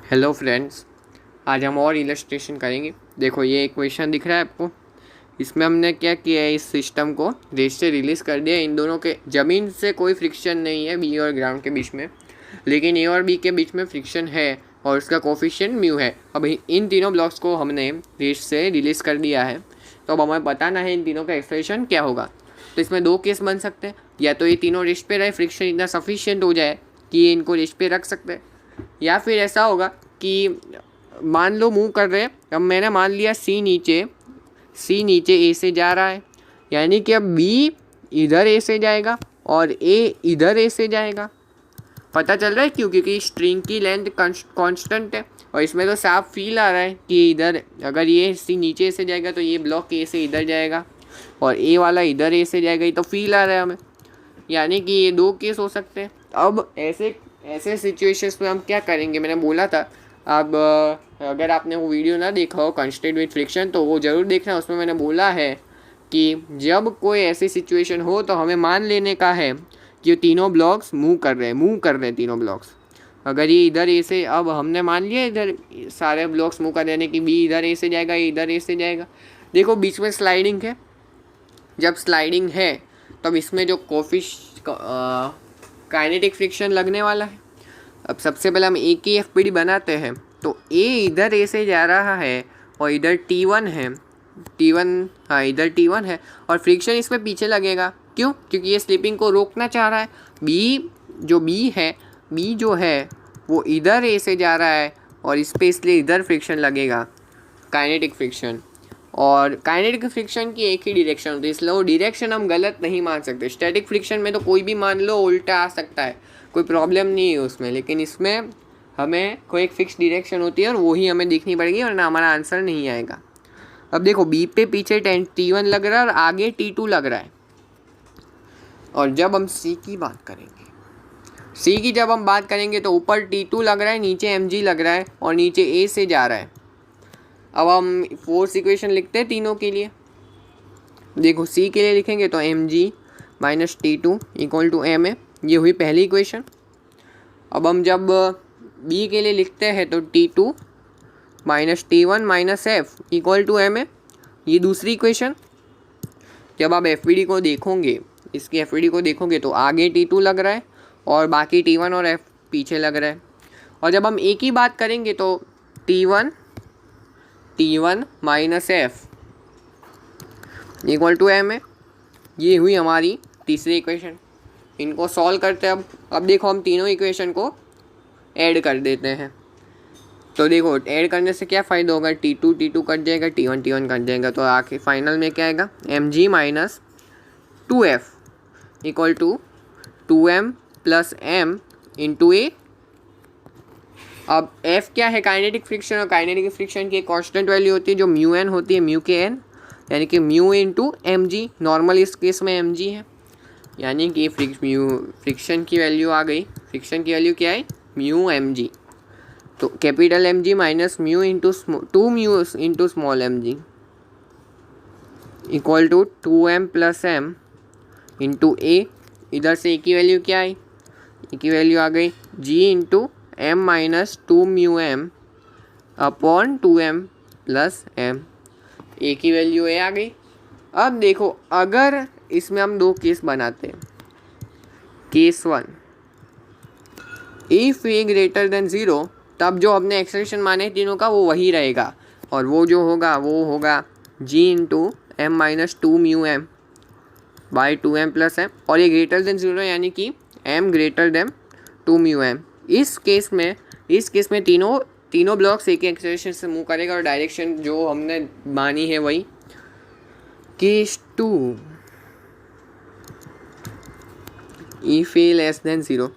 Hello friends, आज हम और इलस्ट्रेशन करेंगे। देखो ये इक्वेशन दिख रहा है आपको। इसमें हमने क्या किया है, इस सिस्टम को रेस से रिलीज़ कर दिया। इन दोनों के ज़मीन से कोई फ्रिक्शन नहीं है, बी और ग्राउंड के बीच में, लेकिन ए और बी के बीच में फ्रिक्शन है और उसका कोफिशिएंट म्यू है। अब इन तीनों ब्लॉक्स को हमने रेस से रिलीज़ कर दिया है, तो अब हमें बताना है इन तीनों का एक्सप्रेशन क्या होगा। तो इसमें दो केस बन सकते हैं, या तो ये तीनों रेस्ट पे रहे, फ्रिक्शन इतना सफिशिएंट हो जाए कि ये इनको रेस्ट पे रख सकते हैं, या फिर ऐसा होगा कि मान लो मूव कर रहे हैं। अब मैंने मान लिया सी नीचे ए से जा रहा है, यानी कि अब बी इधर ए से जाएगा और ए इधर ए से जाएगा। पता चल रहा है क्यों? क्योंकि स्ट्रिंग की लेंथ कांस्टेंट है और इसमें तो साफ फील आ रहा है कि इधर अगर ये सी नीचे से जाएगा तो ये ब्लॉक ए से इधर जाएगा और ए वाला इधर ए से जाएगा। ये तो फील आ रहा है हमें, यानी कि ये दो केस हो सकते हैं। अब ऐसे सिचुएशंस में हम क्या करेंगे, मैंने बोला था। अब अगर आपने वो वीडियो ना देखा हो कंस्टेंट विद फ्रिक्शन, तो वो ज़रूर देखना। उसमें मैंने बोला है कि जब कोई ऐसी सिचुएशन हो तो हमें मान लेने का है कि ये तीनों ब्लॉक्स मूव कर रहे हैं तीनों ब्लॉक्स। अगर ये इधर ए से, अब हमने मान लिया इधर सारे ब्लॉक्स मूव कर रहे हैं कि बी इधर ए से जाएगा, ये इधर ए से जाएगा। देखो बीच में स्लाइडिंग है, जब स्लाइडिंग है तब इसमें जो काइनेटिक फ्रिक्शन लगने वाला है। अब सबसे पहले हम ए की एफ बनाते हैं। तो ए इधर ए से जा रहा है और इधर T1 है, इधर T1 है और फ्रिक्शन इसमें पीछे लगेगा। क्यों? क्योंकि ये स्लिपिंग को रोकना चाह रहा है। बी जो है वो इधर ए से जा रहा है और इस पर इसलिए इधर फ्रिक्शन लगेगा, काइनेटिक फ्रिक्शन। और काइनेटिक फ्रिक्शन की एक ही डायरेक्शन होती है, इसलिए वो डायरेक्शन हम गलत नहीं मान सकते। स्टैटिक फ्रिक्शन में तो कोई भी मान लो उल्टा आ सकता है, कोई प्रॉब्लम नहीं है उसमें, लेकिन इसमें हमें कोई एक फिक्स डायरेक्शन होती है और वही हमें दिखनी पड़ेगी, वरना हमारा आंसर नहीं आएगा। अब देखो बी पे पीछे T1 लग रहा है और आगे T2 लग रहा है। और जब हम सी की बात करेंगे तो ऊपर T2 लग रहा है, नीचे mg लग रहा है और नीचे ए से जा रहा है। अब हम फोर्स इक्वेशन लिखते हैं तीनों के लिए। देखो सी के लिए लिखेंगे तो mg minus T2 equal to m है, ये हुई पहली इक्वेशन। अब हम जब बी के लिए लिखते हैं तो T2 minus T1 minus F equal to m है, ये दूसरी इक्वेशन। जब आप एफ को देखोगे, इसकी एफ को देखोगे तो आगे T2 लग रहा है और बाकी T1 और F पीछे लग रहा है। और जब हम ए की बात करेंगे तो T1 minus F equal to m है, ये हुई हमारी तीसरी इक्वेशन। इनको सॉल्व करते हैं। अब देखो हम तीनों इक्वेशन को ऐड कर देते हैं। तो देखो ऐड करने से क्या फ़ायदा होगा, T2 कट जाएगा, T1 कट जाएगा, तो आखिर फाइनल में क्या आएगा, mg minus 2f equal to 2m plus m into a. अब f क्या है, काइनेटिक फ्रिक्शन, और काइनेटिक फ्रिक्शन की एक कांस्टेंट वैल्यू होती है जो म्यू एन होती है, म्यू के एन, यानी कि म्यू इंटू mg। नॉर्मल इस केस में mg है, यानी कि फ्रिक्शन की वैल्यू आ गई। फ्रिक्शन की वैल्यू क्या है, म्यू mg। तो capital mg minus mu into 2 mu into small mg equal to 2m plus m into a. इधर से ए की वैल्यू क्या आई, ए की वैल्यू आ गई g into m minus 2 mu m upon 2m plus m। ए की वैल्यू ए आ गई। अब देखो अगर इसमें हम दो केस बनाते हैं। Case 1, if A greater than 0, तब जो हमने एक्सप्रेशन माने तीनों का वो वही रहेगा, और वो जो होगा वो होगा g into m minus 2 mu m by 2m plus m। और ये ग्रेटर देन 0 यानी कि m greater than 2 mu m। इस केस में तीनों ब्लॉक्स एक एक्सप्रेशन से मूव करेगा और डायरेक्शन जो हमने मानी है वही। Case 2, if A less than 0,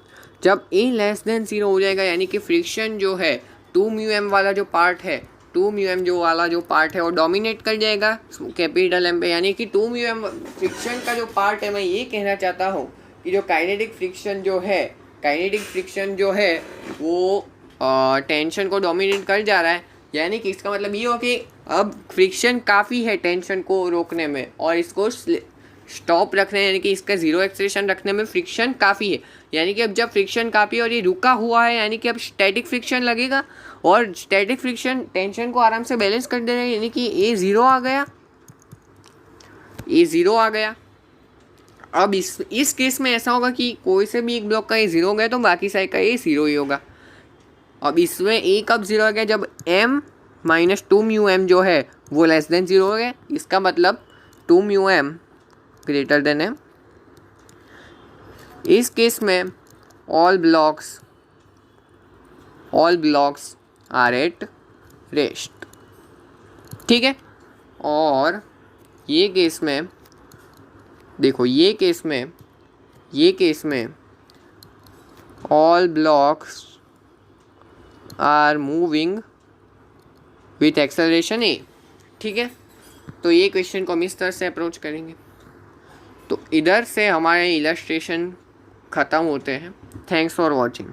जब ए लेस देन 0 हो जाएगा, यानी कि फ्रिक्शन जो है 2 म्यू एम वाला जो पार्ट है, 2 म्यू एम जो पार्ट है वो डोमिनेट कर जाएगा कैपिटल एम पे, यानी कि 2 म्यू एम फ्रिक्शन का जो पार्ट है। मैं ये कहना चाहता हूँ कि जो काइनेटिक फ्रिक्शन जो है वो टेंशन को डोमिनेट कर जा रहा है, यानी कि इसका मतलब ये हो कि अब फ्रिक्शन काफ़ी है टेंशन को रोकने में और इसको स्टॉप रख रहे हैं, यानी कि इसका जीरो एक्सेलरेशन रखने में फ्रिक्शन काफ़ी है, यानी कि अब जब फ्रिक्शन काफ़ी है और ये रुका हुआ है, यानी कि अब स्टैटिक फ्रिक्शन लगेगा और स्टैटिक फ्रिक्शन टेंशन को आराम से बैलेंस कर दे रहा है, यानी कि ए ज़ीरो आ गया, ए ज़ीरो आ गया। अब इस केस में ऐसा होगा कि कोई से भी एक ब्लॉक का ए ज़ीरो हो गया तो बाकी साइड का ए ज़ीरो ही होगा। अब इसमें ए कब ज़ीरो हो गया, जब m minus two mu M जो है वो लेस देन ज़ीरो हो गया, इसका मतलब two mu M greater than m। इस केस में all blocks are at rest, ठीक है। और ये केस में देखो, ये केस में all blocks are moving with acceleration a, ठीक है। तो ये क्वेश्चन को हम इस तरह से अप्रोच करेंगे। तो इधर से हमारे इलस्ट्रेशन ख़त्म होते हैं। Thanks for watching.